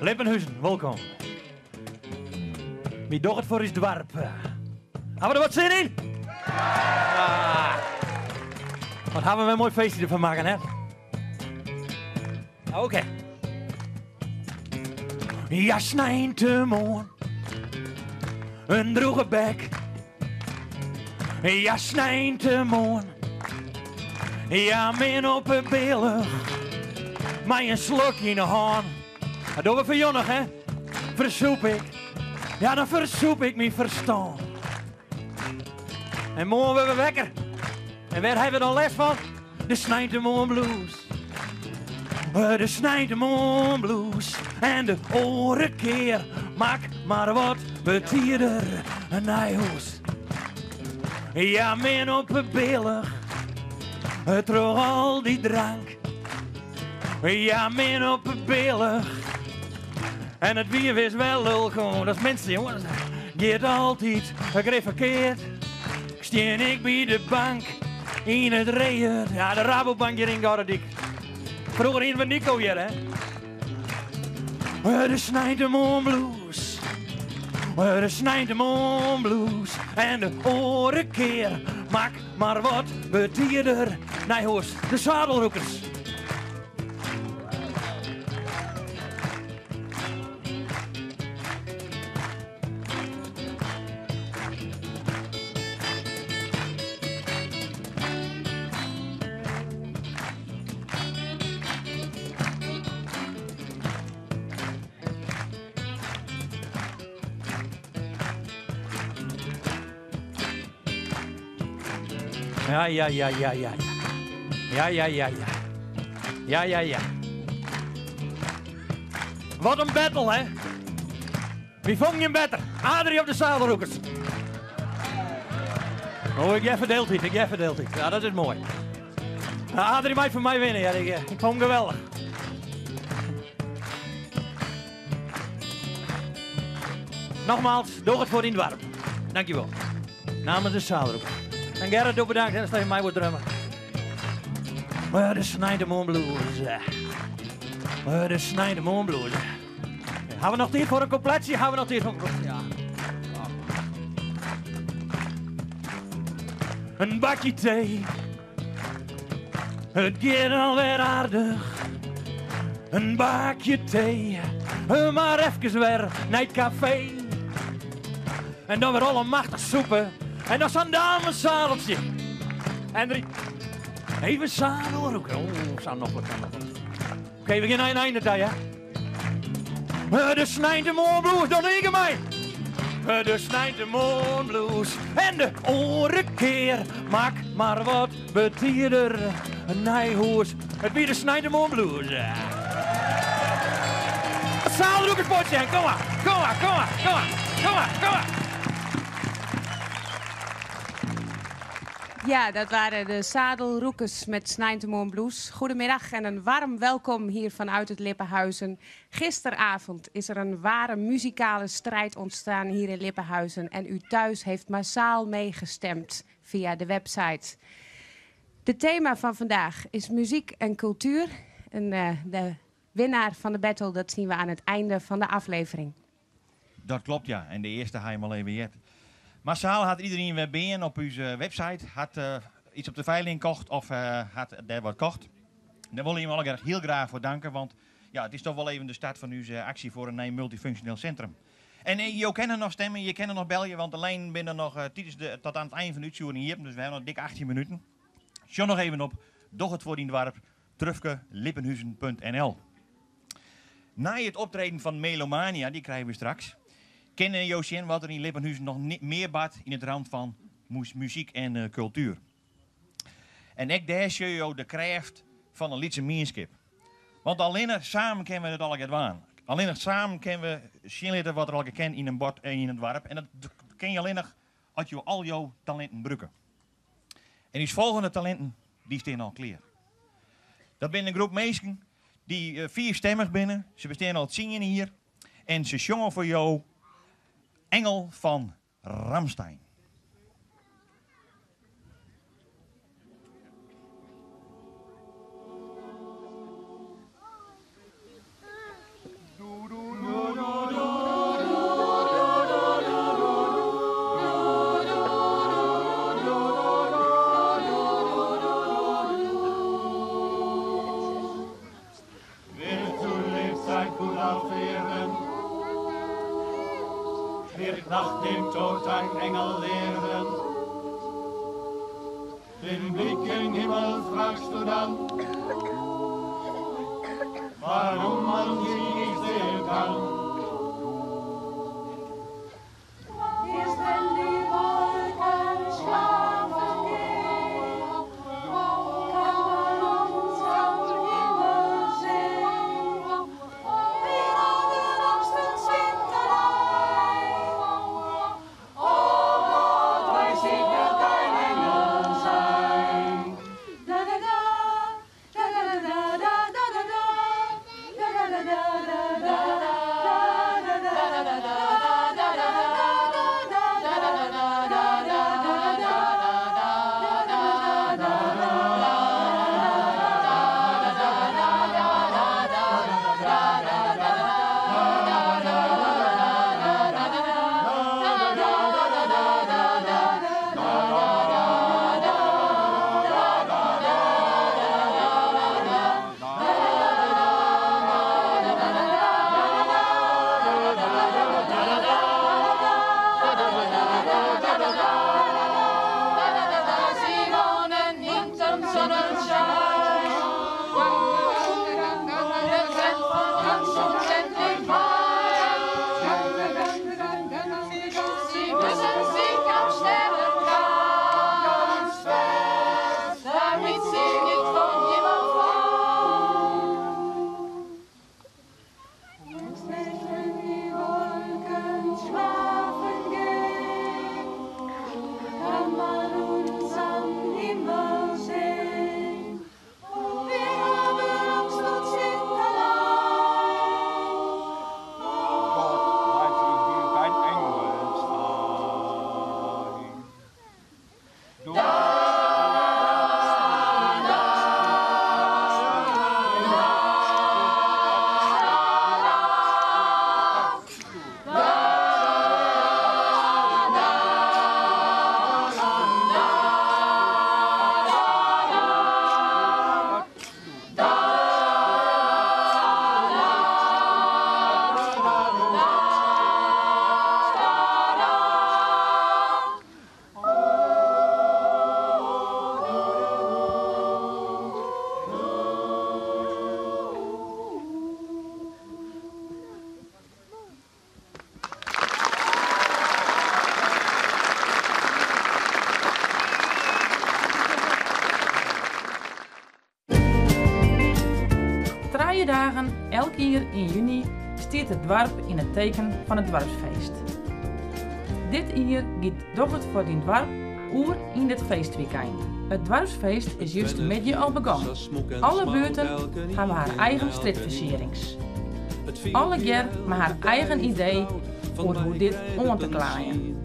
Lippenhuizen, welkom. Wie doet het voor is dwarp? Hebben we er wat zin in? Ah. Wat hebben we een mooi feestje ervan maken, hè? Oké. Ja, snijdt de moon. Een droge bek. Ja, snijdt de moon. Ja, min op een beelig. Maar een slok in de hand. Dat doen we voor jonnig, hè? Versoep ik. Ja, dan versoep ik mijn verstand. En morgen worden we wekker. En waar hebben we dan les van? De Snijdemoorn Blues. De Snijdemoorn Blues. En de oren keer. Maak maar wat betierder een nijhoes. Ja, min op een billig. Terug al die drank. Ja, min op een billig. En het bier is wel lul gewoon. Dat is mensen, jongens. Gaat altijd een verkeerd. Steen ik bij de bank. In het regen. Ja, de Rabobank hier in Gardedik. Vroeger in van Nico hier, hè. De Snijdemoorn Blues. De Snijdemoorn Blues. En de oren keer. Maak maar wat betierder. Nee, hoors, de zadelroekers. Ja. Ja. Wat een battle, hè? Wie vond je beter? Adrie op de zadelroekers. Oh, ik heb verdeeld. Ja, dat is mooi. Nou, Adrie mag voor mij winnen. Ja, ik vond hem geweldig. Nogmaals, doe het voor in Dwarp. Dankjewel. Namens de zadelroekers. En Gerrit, doe bedankt, dat je mij wordt drummen. De Snijdemoorn Blues. De Snijdemoorn Blues. Gaan we nog tijd voor een completje? Ja. Een bakje thee. Het gaat alweer aardig. Een bakje thee. Maar even weer naar het café. En dan weer alle machtig soepen. En dan zo'n damesadeltje. En drie. Even zadelroeken. Oh, zou nog wat. Oké, we gaan naar een einde tijd, hè. De Snijdemoorn Blues, dan ik mij. De Snijdemoorn Blues. En de oren keer. Maak maar wat betierder. Een nijhoes. Het weer de Snijdemoorn Blues. Het zadelroekerspotje, kom maar. Ja, dat waren de Zadelroekers met Snijdemoorn Blues. Goedemiddag en een warm welkom hier vanuit het Lippenhuizen. Gisteravond is er een ware muzikale strijd ontstaan hier in Lippenhuizen. En u thuis heeft massaal meegestemd via de website. Het thema van vandaag is muziek en cultuur. En de winnaar van de battle, dat zien we aan het einde van de aflevering. Dat klopt, ja. En de eerste ga je maar even jet. Massaal had iedereen weer binnen op onze website. Had iets op de veiling gekocht of had daar wat gekocht. Daar wil je hem al heel graag voor danken. Want ja, het is toch wel even de start van onze actie voor een nieuw multifunctioneel centrum. En je kan er nog stemmen, je kan er nog bellen. Want alleen binnen nog tot aan het einde van de uitzending hier. Dus we hebben nog dik 18 minuten. Sjong nog even op. Doch het voor die Dwarp. Lippenhuizen.nl. Na het optreden van Melomania, die krijgen we straks. Kennen Josien wat er in Lippenhuizen nog meer bad in het rand van muziek en cultuur. En ik daar zie je de kracht van een liedse meenskip. Want alleen samen kennen we het al gedaan. Alleen samen kennen we zien wat er al gekend in een bord in het dorp. En dat ken je alleen nog als je al jouw talenten gebruiken. En die volgende talenten, die staan al klaar. Dat zijn een groep mensen die vierstemmig binnen. Ze bestaan al het zingen hier. En ze zongen voor jou Engel van Rammstein. Du, du, wird nach dem Tod ein Engel lehren. Den Blick im Himmel fragst du dann, warum man sie nicht sehen kann. Erst wenn die Wolken schlafen gehen, kann man uns am Himmel sehen. Wir haben Angst und Zwinterei. Oh Gott, weiß ich, wird kein Engel sein. Da da da, da da da da da da da, da da da da da da da da. Dagen, elk jaar in juni, stiert het dorp in het teken van het dorpsfeest. Dit jaar gaat doch het voor die dorp oer in dit feestweekend. Het dorpsfeest is juist een beetje al begonnen. Alle buurten hebben haar eigen strijdversierings. Alle keer met haar eigen idee voor hoe dit om te klaaien.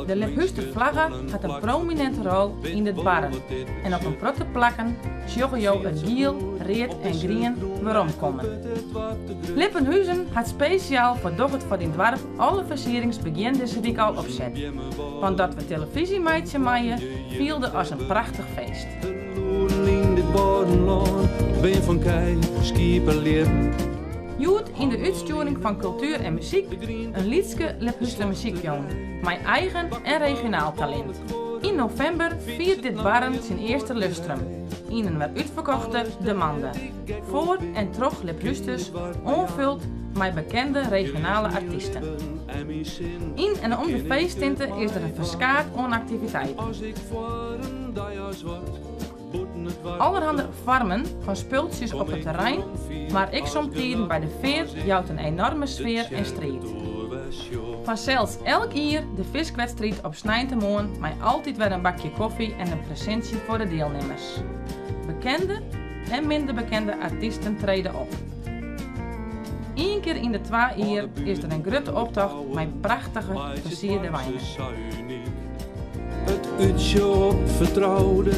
De Liphusster vlaggen had een prominente rol in dit barren. En op een protte plakken sjoggen jou het giel, reed en grien waarom komen. Lippenhuizen had speciaal voor doch het voor dit dorp alle versierings begin deze week al opzet. Want dat we televisiemeidje maaien, vielde als een prachtig feest. Joet in de uitsturing van cultuur en muziek een liedske Liphusster muziekjong, mijn eigen en regionaal talent. In november viert dit barren zijn eerste lustrum, in een weer uitverkochte De Mande. Voor en terug Liphusters, onvuld met bekende regionale artiesten. In en om de feesttinten is er een verskaat onactiviteit. Allerhande farmen van spultjes op het terrein, maar ik somtijden bij de veer jouwt een enorme sfeer en strijd. Vanzelfs elk jaar de viskwedstrijd op Snijntemoorn, met altijd weer een bakje koffie en een presentie voor de deelnemers. Bekende en minder bekende artiesten treden op. Eén keer in de 2 jaar is er een grote optocht met prachtige versierde wijnen. Het uurtje op vertrouwde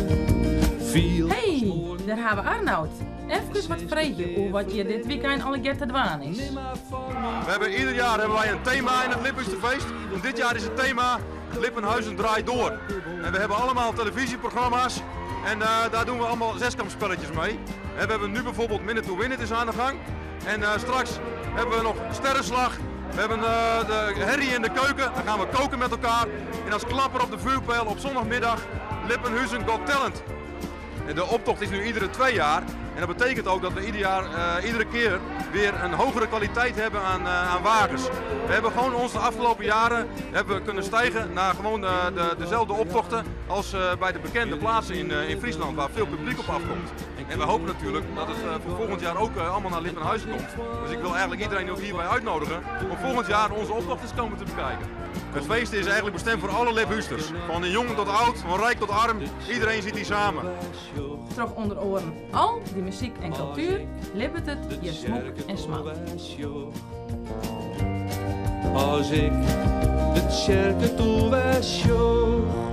viel. Hey, daar hebben we Arnoud. Even wat vreetje over wat je dit weekend al een keer te dwaan is. Ieder jaar hebben wij een thema in het Liphussterfeest. En dit jaar is het thema Lippenhuizen draait door. En we hebben allemaal televisieprogramma's. En daar doen we allemaal zeskamspelletjes mee. En we hebben nu bijvoorbeeld Minute to Win It is aan de gang. En straks hebben we nog Sterrenslag. We hebben de herrie in de keuken, dan gaan we koken met elkaar. En als klapper op de vuurpijl op zondagmiddag Lippenhuizen Got Talent. En de optocht is nu iedere 2 jaar. En dat betekent ook dat we iedere keer weer een hogere kwaliteit hebben aan wagens. We hebben gewoon onze afgelopen jaren kunnen stijgen naar gewoon dezelfde optochten als bij de bekende plaatsen in Friesland, waar veel publiek op afkomt. En we hopen natuurlijk dat het voor volgend jaar ook allemaal naar Lippenhuizen komt. Dus ik wil eigenlijk iedereen ook hierbij uitnodigen om volgend jaar onze optocht eens komen te bekijken. Het feest is eigenlijk bestemd voor alle Liphuisters. Van de jong tot oud, van rijk tot arm, iedereen zit hier samen. Toch onder oren al die muziek en cultuur, libbert het je smoek en smaak. Als ik de tjerke toe was, joh.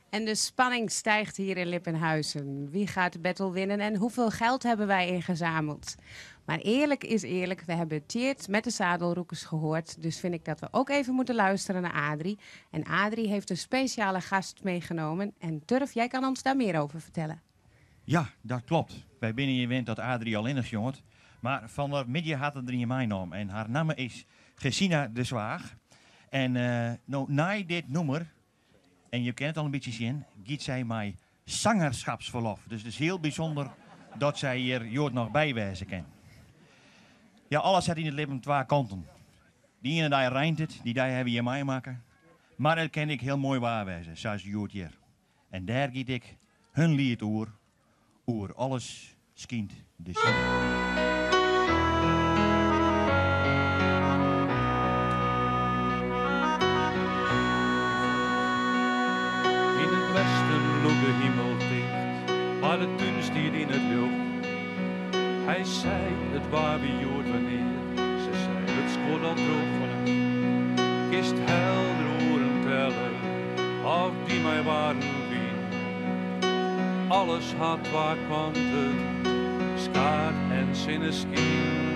En de spanning stijgt hier in Lippenhuizen. Wie gaat de battle winnen en hoeveel geld hebben wij ingezameld? Maar eerlijk is eerlijk, we hebben Tjeerd met de zadelroekers gehoord. Dus vind ik dat we ook even moeten luisteren naar Adrie. En Adrie heeft een speciale gast meegenomen. En Turf, jij kan ons daar meer over vertellen. Ja, dat klopt. Wij binnen je wint dat Adrie al in is, jongen. Maar van der middag had het er in mijn naam. En haar naam is Gesina de Zwaag. En na dit nummer, en je kent het al een beetje zien, giet zij mij zangerschapsverlof. Dus het is heel bijzonder dat zij hier Jood nog bijwijzen kan. Ja, alles had in het leven 2 kanten. Die ene die rijnt het, die hebben je mij maken. Maar dat kan ik heel mooi waarwijzen, zoals Jood hier. En daar giet ik hun lied oer alles schijnt de zon. In het westen loopt de hemel dicht, maar de tuin stiert in het lucht. Hij zei, het waar wie jood wanneer, ze zei, het scoort al droog vanaf. Kist helder oren tellen, of die mij waren wien. Alles had waar kanten, skaat en zinneschien.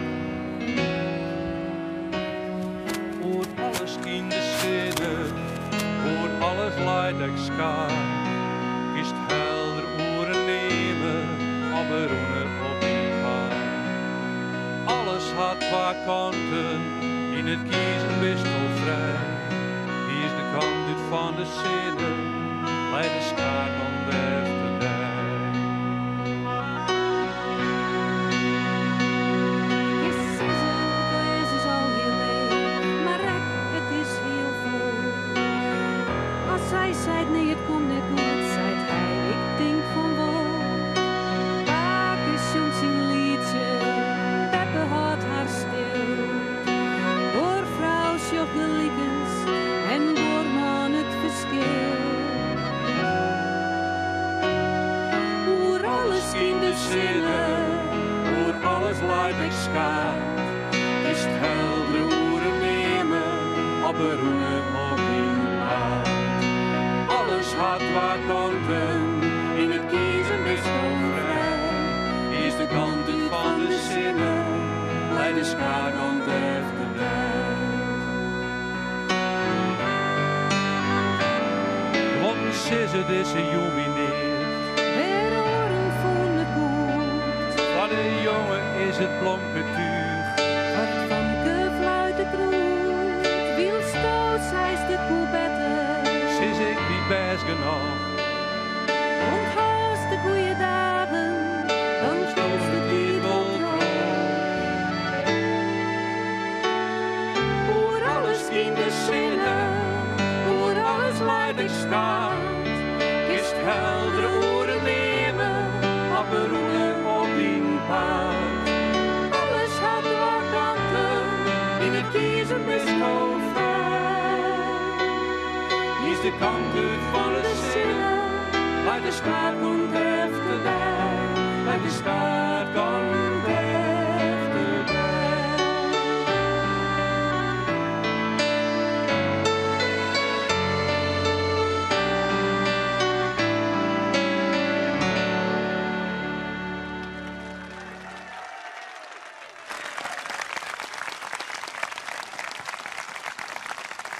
Oor alles in de zinnen, oor alles leidt ik skaat. Kist helder oren nemen, op beroenen op die paard. Alles had waar kanten, in het kiezen best al vrij. Hier is de kant uit van de zinnen, leidt de skaat dan weg de dij. Zij zei nee, het komt niet goed, zei hij, ik denk van wel. Vaak is soms een liedje, Peppe houdt haar stil. Door vrouw sjocht de liekens en door man het verschil. Oer alles in de zinnen, oer alles leidt ik skaat. Is het helder oeren nemen, op beroenen op die paard. Alles had waar kanten, in het kiezen best wel vrij. Hier is de kant uit van de zinnen, leidt de skaat dan dichterbij. Want sissen deze jubileert. weer oren voor de koet. Voor de jongen is het blomketuur. Wat van de fluiten kroet, wiel stoot zij de koebette. Sis ik die best genoeg. Onthaast de goeie dagen, dan stoot de diepel Voor alles in de zinnen, voor alles leidt ik staat. Kist heldere oren nemen, op beroenen op die paard. Alles had wat kanten, In het kiezen best wel vrij. Hier is de kant uit van de zinnen, leidt de skaat komt dichterbij. Leidt de skaat komt dichterbij.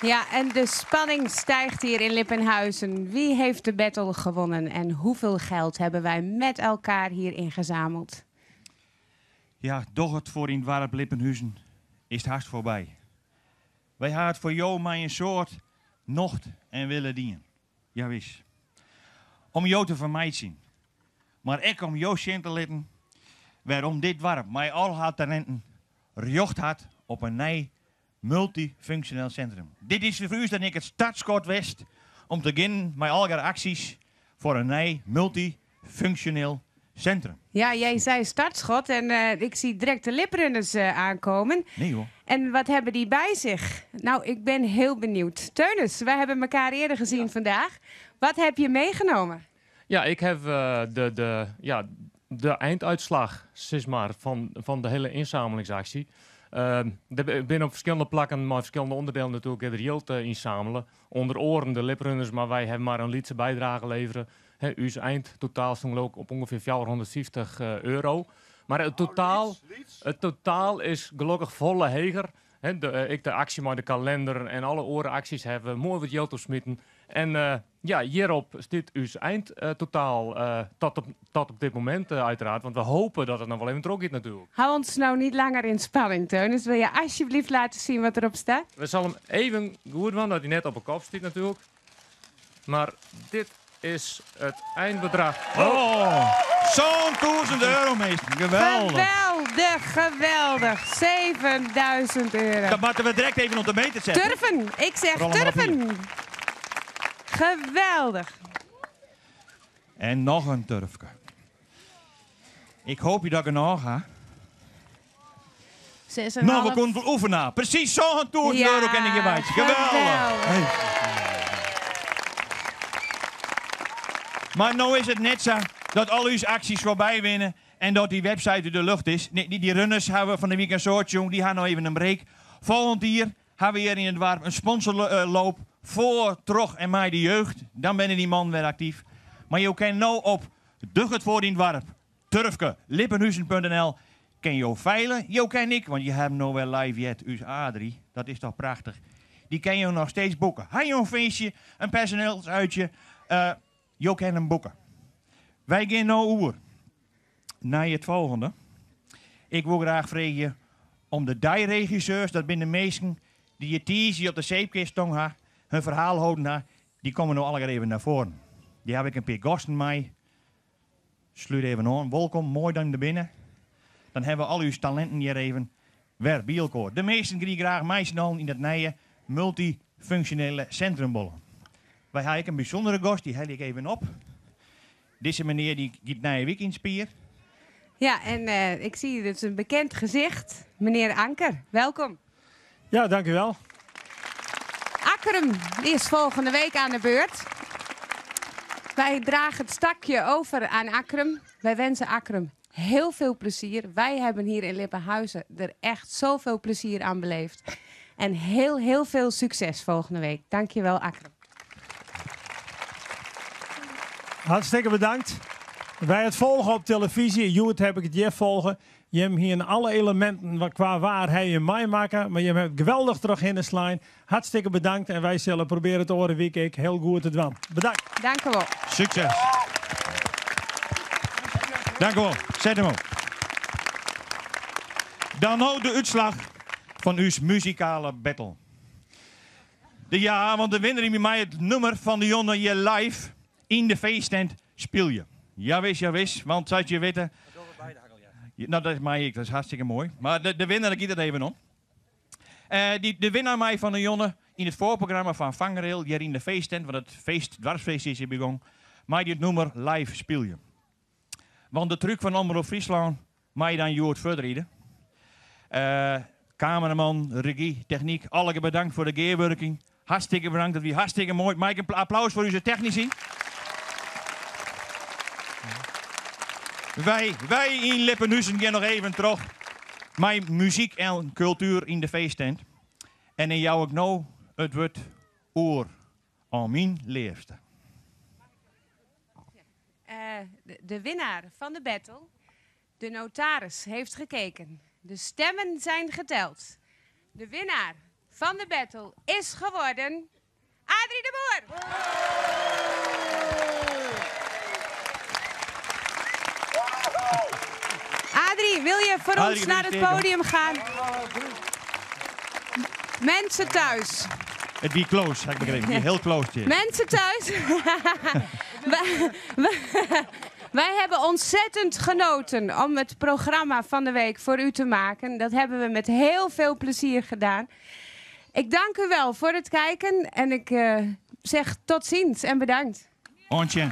Ja, en de spanning stijgt hier in Lippenhuizen. Wie heeft de battle gewonnen en hoeveel geld hebben wij met elkaar hier ingezameld? Ja, doch het voor in het warp Lippenhuizen is het haast voorbij. Wij hebben het voor jou maar een soort nocht en willen dienen. Ja, wis. Om jou te vermijden. Maar ik om jou zien te laten waarom dit warp mij al haar talenten rjocht had op een nieuw multifunctioneel centrum. Dit is voor u dat ik het startschot wist om te beginnen met al acties voor een nieuw multifunctioneel centrum. Ja, jij zei startschot en ik zie direct de liprunners aankomen. Nee hoor. En wat hebben die bij zich? Nou, ik ben heel benieuwd. Teunis, wij hebben elkaar eerder gezien vandaag. Wat heb je meegenomen? Ja, ik heb de einduitslag zeg maar, van de hele inzamelingsactie. Ik ben op verschillende plakken, maar verschillende onderdelen natuurlijk het geld inzamelen. Onder oren de liprunners, maar wij hebben maar een lietse bijdrage leveren. Uw eindtotaal stond ook op ongeveer 450 euro. Maar het totaal is gelukkig volle heger. Ik de actie met de kalender en alle orenacties hebben mooi wat geld opsmitten. En hierop staat uw eindtotaal tot op dit moment uiteraard. Want we hopen dat het nog wel even terug gaat natuurlijk. Hou ons nou niet langer in spanning, Teunis. Wil je alsjeblieft laten zien wat erop staat? We zullen hem even goed doen, dat hij net op een kop staat natuurlijk. Maar dit is het eindbedrag. Oh, zo'n 1000 euro meester. Geweldig. Geweldig. 7000 euro. Dat moeten we direct even op de meter zetten. Turven. Ik zeg Rol hem maar op turven. Geweldig. En nog een turfje. Ik hoop je dat ik er nog ga. 6,5. Nou, we kunnen oefenen. Precies zo'n 1000 euro ken ik je bij. Geweldig. Hey. Maar nou is het net zo dat al uw acties voorbij winnen en dat die website in de lucht is. Nee, die runners hebben van de weekend soort, jong, die gaan nou even een break. Volgend jaar hebben we hier in het dorp een sponsorloop voor, terug en mij de jeugd. Dan ben die man weer actief. Maar je kan nou op Dug het voor in het dorp, Turfke, lippenhuizen.nl, kan je veilen. Je kan ik, want je hebt nou wel live jet, uw Adrie. Dat is toch prachtig. Die kan je nog steeds boeken. Heb je een feestje, een personeelsuitje, je kan hem boeken. Wij gaan nou over naar het volgende. Ik wil graag vragen om de dijregisseurs, dat zijn de meesten die je teasie op de zeepkist hebben, hun verhaal houden, die komen nou alle even naar voren. Die heb ik een paar gasten mee. Sluit even aan. Welkom, mooi dan er binnen. Dan hebben we al uw talenten hier even weer bij elkaar. De meesten die graag meisje in het nieuwe multifunctionele centrumbollen. Wij hebben een bijzondere gast, die hel ik even op. Deze meneer die gaat naar je week in spier. Ja, en ik zie dus een bekend gezicht. Meneer Anker, welkom. Ja, dank u wel. Akkerum is volgende week aan de beurt. Wij dragen het stakje over aan Akkerum. Wij wensen Akkerum heel veel plezier. Wij hebben hier in Lippenhuizen er echt zoveel plezier aan beleefd. En heel veel succes volgende week. Dankjewel, Akkerum. Hartstikke bedankt. Wij het volgen op televisie. Joet heb ik het je volgen. Je hebt hier in alle elementen qua waar hij je mij maken. Maar je hebt geweldig terug in de slijn. Hartstikke bedankt. En wij zullen proberen het oren week ik heel goed te doen. Bedankt. Dank u wel. Succes. Dank u wel. Zet hem op. Dan nou de uitslag van uw muzikale battle. Ja, want de winnaar met mij het nummer van de jongen je live in de feesttent speel je. Ja wist, want zoals je weten. Nou, dat is mij, dat is hartstikke mooi. Maar de winnaar, ik het even om. De winnaar mij van de jongen in het voorprogramma van Vangrail, hier in de feesttent, want het dwarsfeest is hier begonnen, maar die het nummer live speel je. Want de truc van Omroep Friesland, mag je dan Joert verder. Cameraman, regie, techniek, alle bedankt voor de gearworking. Hartstikke bedankt, dat was hartstikke mooi. Maak een applaus voor onze technici. Wij in Lippenhuizen gaan nog even terug. Mijn muziek en cultuur in de feesttent. En in jou ook nou het wordt oor aan mijn leefste. De winnaar van de battle, de notaris, heeft gekeken. De stemmen zijn geteld. De winnaar van de battle is geworden Adrie de Boer. Adrie, wil je voor Adrie, ons naar het podium gaan? Mensen thuis. Het wie close, heb ik begrepen. Die heel close is. Mensen thuis. Wij hebben ontzettend genoten om het programma van de week voor u te maken. Dat hebben we met heel veel plezier gedaan. Ik dank u wel voor het kijken en ik zeg tot ziens en bedankt. Ontje.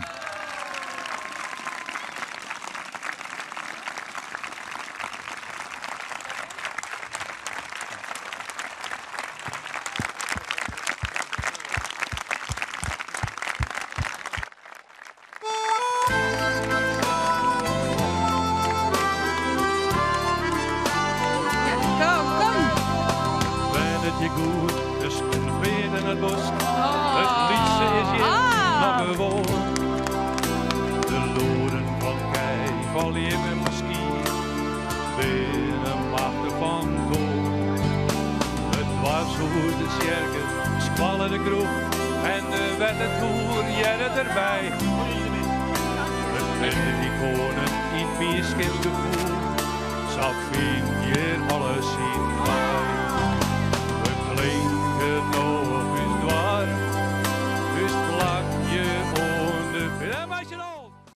Zo vind je alles in.